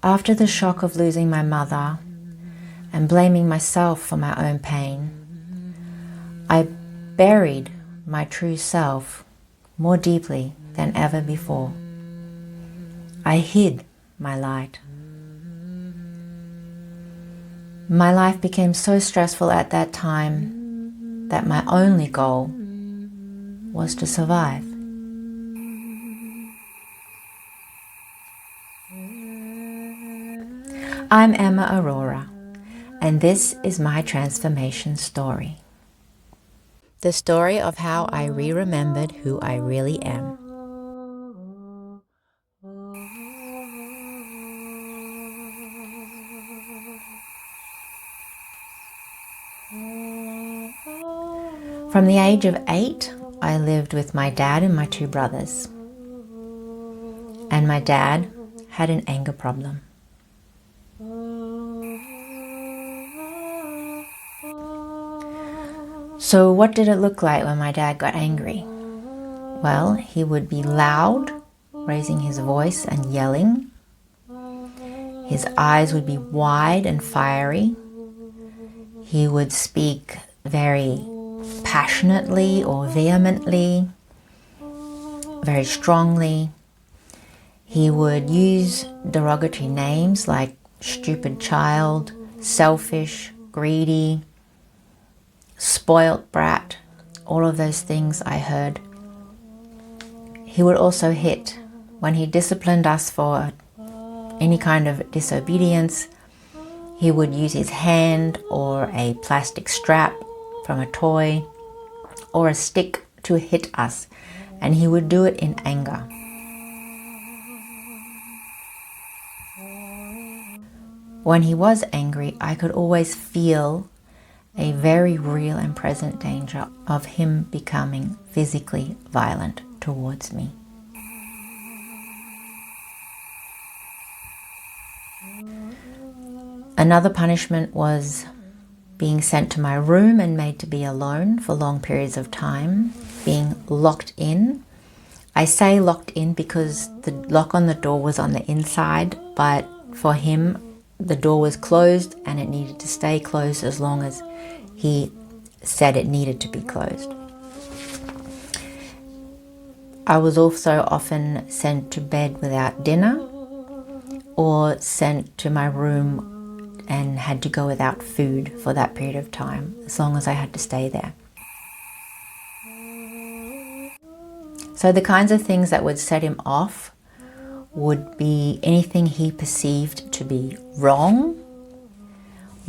After the shock of losing my mother and blaming myself for my own pain, I buried my true self more deeply than ever before. I hid my light. My life became so stressful at that time that my only goal was to survive. I'm Emma Aurora, and this is my transformation story. The story of how I re-remembered who I really am. From the age of 8, I lived with my dad and my 2 brothers. And my dad had an anger problem. So what did it look like when my dad got angry? Well, he would be loud, raising his voice and yelling. His eyes would be wide and fiery. He would speak very passionately or vehemently, very strongly. He would use derogatory names like stupid child, selfish, greedy, spoilt brat, all of those things I heard. He would also hit. When he disciplined us for any kind of disobedience, he would use his hand or a plastic strap from a toy or a stick to hit us, and he would do it in anger. When he was angry, I could always feel a very real and present danger of him becoming physically violent towards me. Another punishment was being sent to my room and made to be alone for long periods of time, being locked in. I say locked in because the lock on the door was on the inside, but for him, the door was closed and it needed to stay closed as long as he said it needed to be closed. I was also often sent to bed without dinner or sent to my room and had to go without food for that period of time, as long as I had to stay there. So the kinds of things that would set him off would be anything he perceived to be wrong,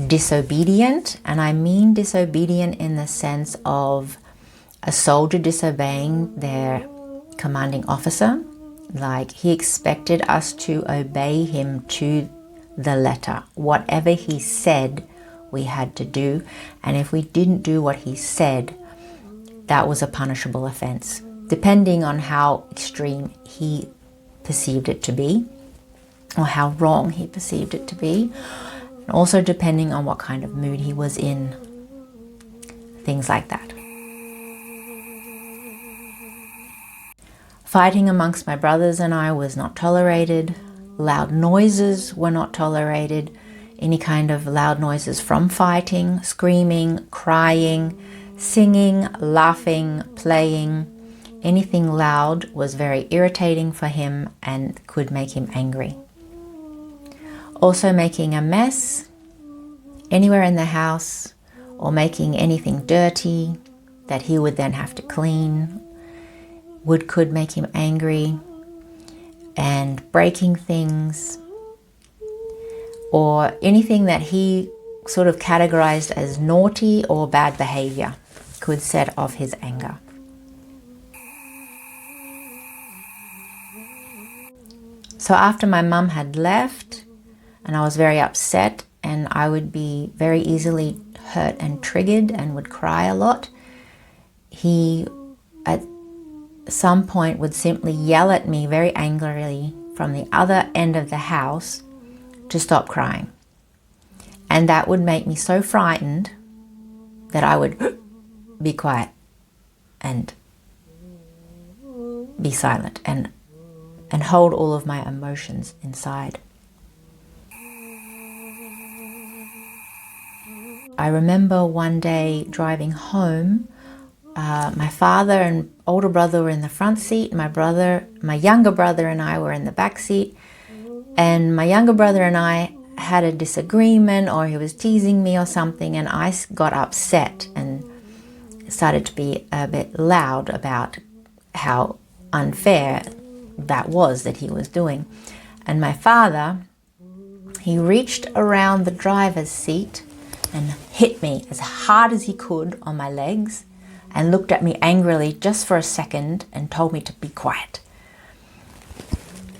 disobedient, and I mean disobedient in the sense of a soldier disobeying their commanding officer. Like he expected us to obey him to the letter. Whatever he said, we had to do, and if we didn't do what he said, that was a punishable offense, depending on how extreme he perceived it to be, or how wrong he perceived it to be, and also depending on what kind of mood he was in, things like that. Fighting amongst my brothers and I was not tolerated. Loud noises were not tolerated. Any kind of loud noises from fighting, screaming, crying, singing, laughing, playing, anything loud was very irritating for him and could make him angry. Also making a mess anywhere in the house or making anything dirty that he would then have to clean could make him angry, and breaking things or anything that he sort of categorized as naughty or bad behavior could set off his anger. So after my mum had left and I was very upset and I would be very easily hurt and triggered and would cry a lot, he at some point would simply yell at me very angrily from the other end of the house to stop crying. And that would make me so frightened that I would be quiet and be silent and hold all of my emotions inside. I remember one day driving home, my father and older brother were in the front seat, my younger brother and I were in the back seat, and my younger brother and I had a disagreement, or he was teasing me or something, and I got upset and started to be a bit loud about how unfair that was that he was doing. And my father, he reached around the driver's seat and hit me as hard as he could on my legs and looked at me angrily just for a second and told me to be quiet.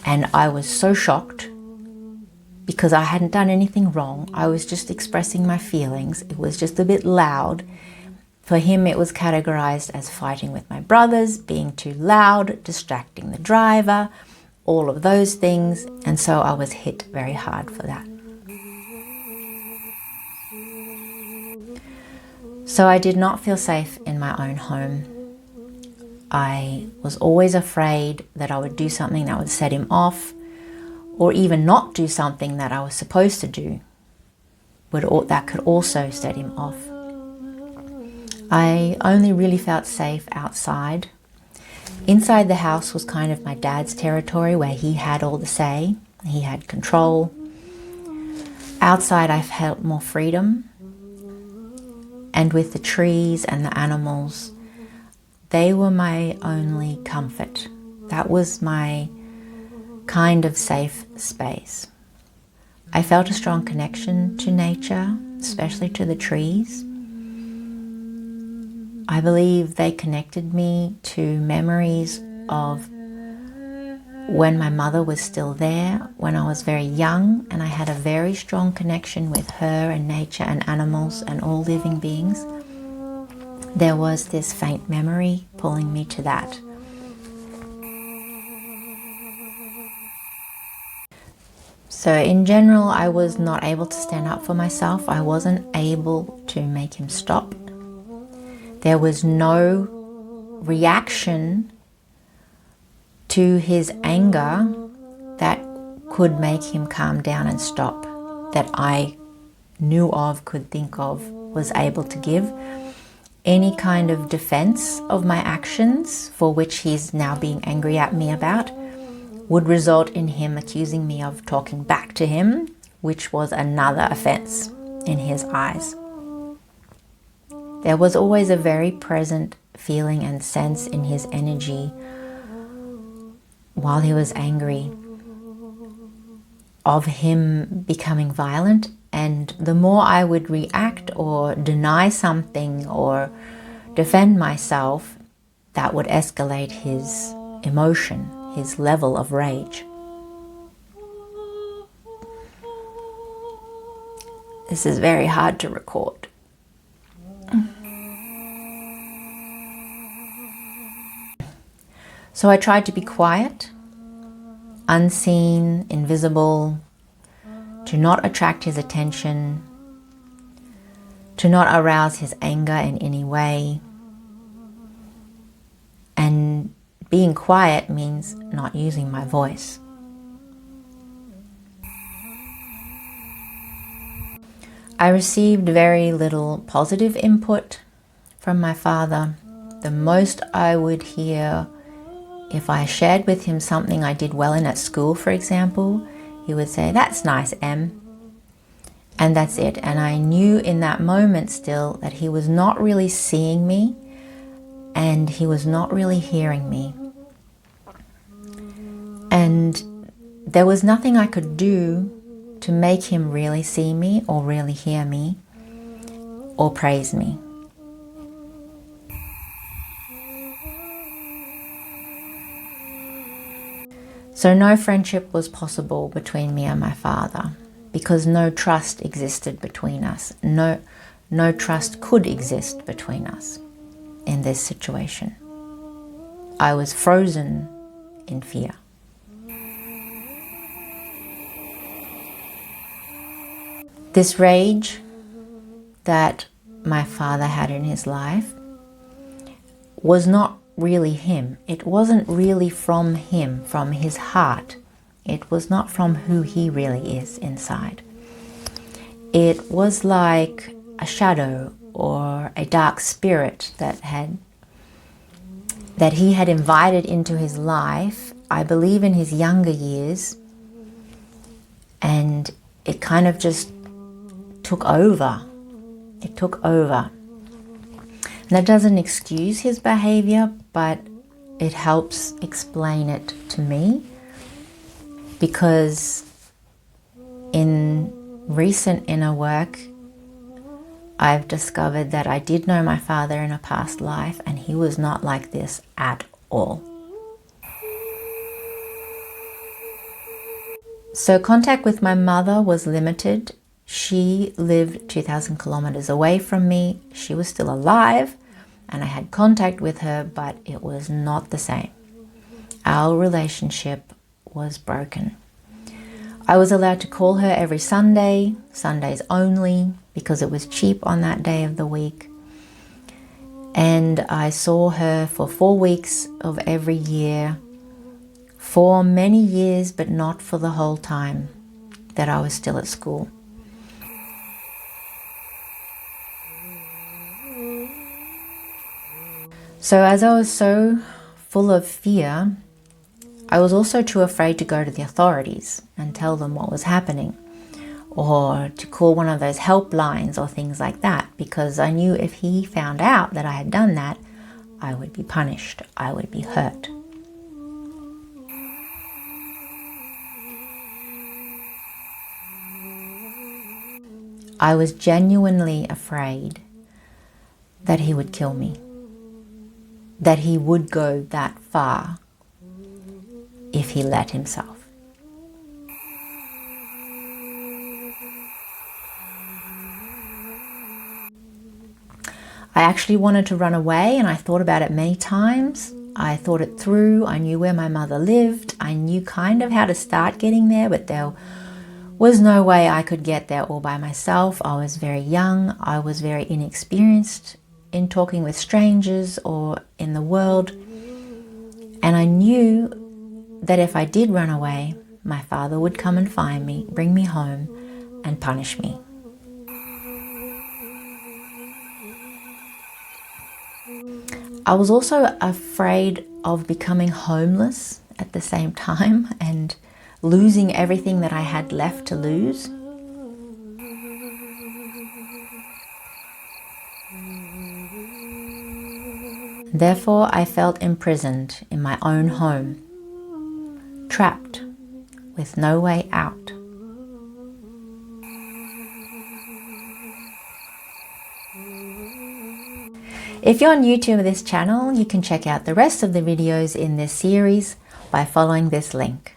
And I was so shocked because I hadn't done anything wrong. I was just expressing my feelings. It was just a bit loud. For him, it was categorized as fighting with my brothers, being too loud, distracting the driver, all of those things. And so I was hit very hard for that. So I did not feel safe in my own home. I was always afraid that I would do something that would set him off, or even not do something that I was supposed to do, that could also set him off. I only really felt safe outside. Inside the house was kind of my dad's territory where he had all the say, he had control. Outside I felt more freedom. And with the trees and the animals, they were my only comfort. That was my kind of safe space. I felt a strong connection to nature, especially to the trees. I believe they connected me to memories of when my mother was still there, when I was very young, and I had a very strong connection with her and nature and animals and all living beings. There was this faint memory pulling me to that. So in general, I was not able to stand up for myself. I wasn't able to make him stop. There was no reaction to his anger that could make him calm down and stop, that I knew of, could think of, was able to give. Any kind of defense of my actions, for which he's now being angry at me about, would result in him accusing me of talking back to him, which was another offense in his eyes. There was always a very present feeling and sense in his energy while he was angry of him becoming violent, and the more I would react or deny something or defend myself, that would escalate his emotion, his level of rage. This is very hard to record. So I tried to be quiet, unseen, invisible, to not attract his attention, to not arouse his anger in any way. And being quiet means not using my voice. I received very little positive input from my father. The most I would hear, if I shared with him something I did well in at school, for example, he would say, "That's nice, Em." And that's it. And I knew in that moment still that he was not really seeing me and he was not really hearing me. And there was nothing I could do to make him really see me or really hear me or praise me. So no friendship was possible between me and my father because no trust existed between us. No trust could exist between us in this situation. I was frozen in fear. This rage that my father had in his life was not really him. It wasn't really from him, from his heart. It was not from who he really is inside. It was like a shadow or a dark spirit that he had invited into his life, I believe in his younger years, and it kind of just took over. It took over. And that doesn't excuse his behavior, but it helps explain it to me, because in recent inner work, I've discovered that I did know my father in a past life, and he was not like this at all. So contact with my mother was limited. She lived 2,000 kilometers away from me. She was still alive, and I had contact with her, but it was not the same. Our relationship was broken. I was allowed to call her every Sunday, Sundays only, because it was cheap on that day of the week. And I saw her for 4 weeks of every year, for many years, but not for the whole time that I was still at school. So as I was so full of fear, I was also too afraid to go to the authorities and tell them what was happening, or to call one of those helplines or things like that, because I knew if he found out that I had done that, I would be punished, I would be hurt. I was genuinely afraid that he would kill me, that he would go that far if he let himself. I actually wanted to run away, and I thought about it many times. I thought it through. I knew where my mother lived. I knew kind of how to start getting there, but there was no way I could get there all by myself. I was very young. I was very inexperienced in talking with strangers or in the world. And I knew that if I did run away, my father would come and find me, bring me home, and punish me. I was also afraid of becoming homeless at the same time and losing everything that I had left to lose. Therefore, I felt imprisoned in my own home, trapped with no way out. If you're new to this channel, you can check out the rest of the videos in this series by following this link.